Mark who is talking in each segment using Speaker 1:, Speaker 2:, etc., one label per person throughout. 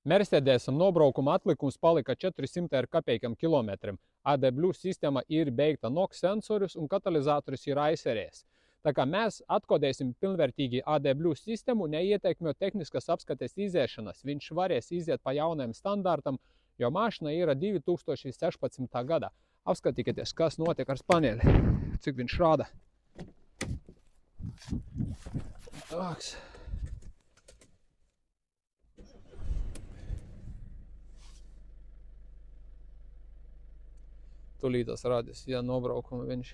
Speaker 1: Mercedesam nobraukuma atlikums palika 400 ar kapeikiem kilometram. AD+ sistēma ir beigta, NOx sensorius un katalizators ir aizsarējies. Tā kā mēs atkodēsim pilnvērtīgi AD+ sistēmu, neietekmē tehniskas apskates iziešanas. Viņš varēs iziet pa jaunajam standartam, jo mašina ir 2016. gada. Apskatīties, kas notiek ar paneļi, cik viņš rāda. Tāks. Tūlītas rādīs, ja nobraukuma viņš.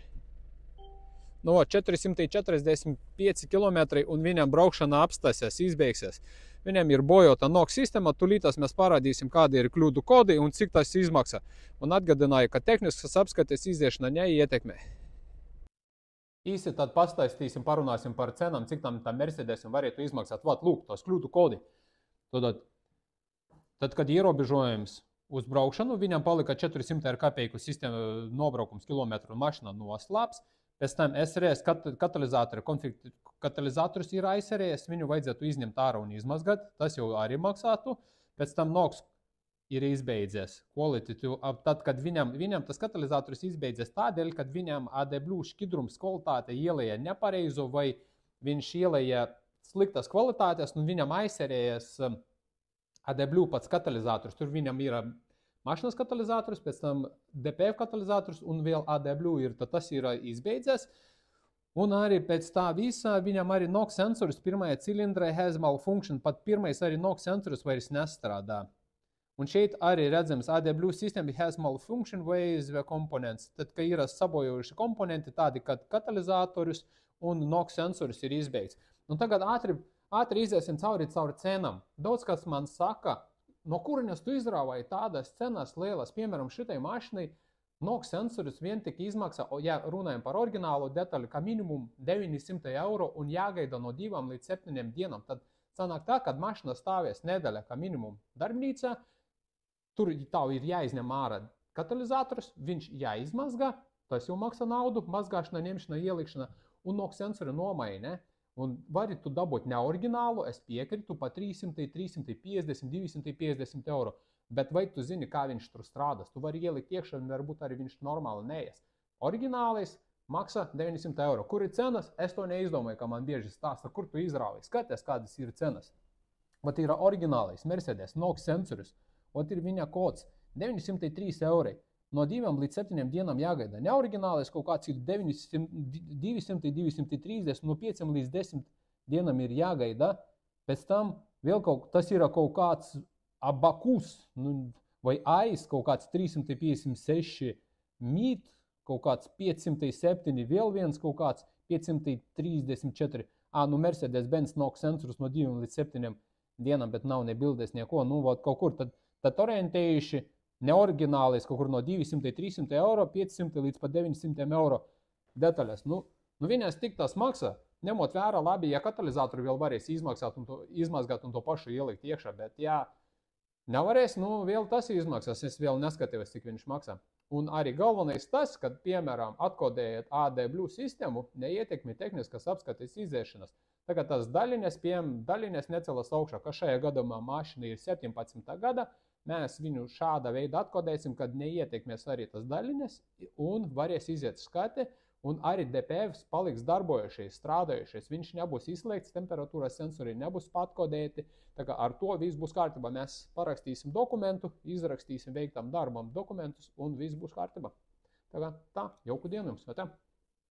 Speaker 1: 445 km un viņam braukšana apstāsies, izbeigsies. Viņam ir bojota NOx sistēma, tūlītas mēs parādīsim, kādi ir kļūdu kodi un cik tas izmaksā. Un atgādināju, ka tehniskas apskates iziešana neietekmē. Īsi tad pastāstīsim, parunāsim par cenām, cik tam Mercedesam varētu izmaksāt. Vat, lūk, tos kļūdu kodi. Tad, kad ierobežojums uz braukšanu, viņam palika 400 ar kapeiku sistēma nobraukums kilometru un mašina noslēps. Pēc tam SRS katalizators ir aizsarējies, viņu vajadzētu izņemt ārā un izmazgāt, tas jau arī maksātu. Pēc tam NOx ir izbeidzies. Tad, kad viņam tas katalizators izbeidzies tādēļ, kad viņam AD+ šķidrums kvalitāte ielēja nepareizu vai viņš ielēja sliktas kvalitātes un viņam aizsarējies AD+ pats katalizators. Tur viņam ir mašinas katalizators, pēc tam DPF katalizators un vēl AD+ ir, tad tas ir izbeidzies. Un arī pēc tā visā viņam arī NOx sensors pirmajā cilindrā has malfunction, pat pirmais arī NOx sensors vairs nestrādā. Un šeit arī redzams AD+ sistēma has malfunction with the components. Tad, ka ir sabojojuši komponenti tādi, kad katalizators un NOx sensors ir izbeigts. Un tagad ātri iziesim cauri cenām. Daudz kas man saka, no kurienes tu izrāvāji tādas cenas lielas, piemēram, šitai mašinai NOx sensors vien tik izmaksā, ja runājam par oriģinālu detaļu, ka minimum 900 eiro un jāgaida no 2 līdz 7 dienām. Tad sanāk tā, kad mašina stāvēs nedēļa, ka minimum darbnīcā, tur tavu ir jāizņem ārā katalizators, viņš jāizmazgā, tas jau maksā naudu, mazgāšana, ņemšana, ielikšana un NOx sensori nomaiņa. Un vari tu dabūt ne oriģinālu, es piekritu pa 300, 350, 250 eiro. Bet vai tu zini, kā viņš tur strādās? Tu vari ielikt iekšā un varbūt arī viņš normāli neies. Oriģinālais maksā 900 eiro. Kur ir cenas? Es to neizdomāju, ka man bieži stāsta, kur tu izrāvi. Skaties, kādas ir cenas. Vat ir oriģinālais Mercedes NOx sensors. Vat ir viņa kods 903 eiro. No 2 līdz 7 dienām jāgaida. Neoriģinālais kaut kāds ir 200, 230, no 5 līdz 10 dienām ir jāgaida. Pēc tam vēl tas ir kaut kāds abakus, vai aiz, kaut kāds 356 mīt, kaut kāds 507, vēl viens kaut kāds 534. Mercedes-Benz NOx sensors no 2 līdz 7 dienām, bet nav ne bildes, neko. Kaut kur tad orientējuši. Neoriģinālais kaut kur no 200, 300 eiro, 500 līdz pat 900 eiro detaļas. Viņās tik tas maksā, ņemot vērā labi, ja katalizatoru vēl varēs izmazgāt un to pašu ielikt iekšā, bet ja nevarēs, vēl tas izmaksās, es vēl neskatījos, cik viņš maksā. Un arī galvenais tas, kad, piemēram, atkodējot AD+ sistēmu, neietekmi tehniskas apskates iziešanas. Tagad tas daļiņas necelas augšā, ka šajā gadījumā mašina ir 17. gada, mēs viņu šāda veida atkodēsim, kad neietekmēs arī tas daļiņas un varēs iziet skati, un arī DPF paliks darbojušies, strādājušies. Viņš nebūs izslēgts, temperatūras sensori nebūs patkodēti, tā kā ar to viss būs kārtībā. Mēs parakstīsim dokumentu, izrakstīsim veiktam darbam dokumentus un viss būs kārtībā. Tā, jauku dienu jums, vai tā?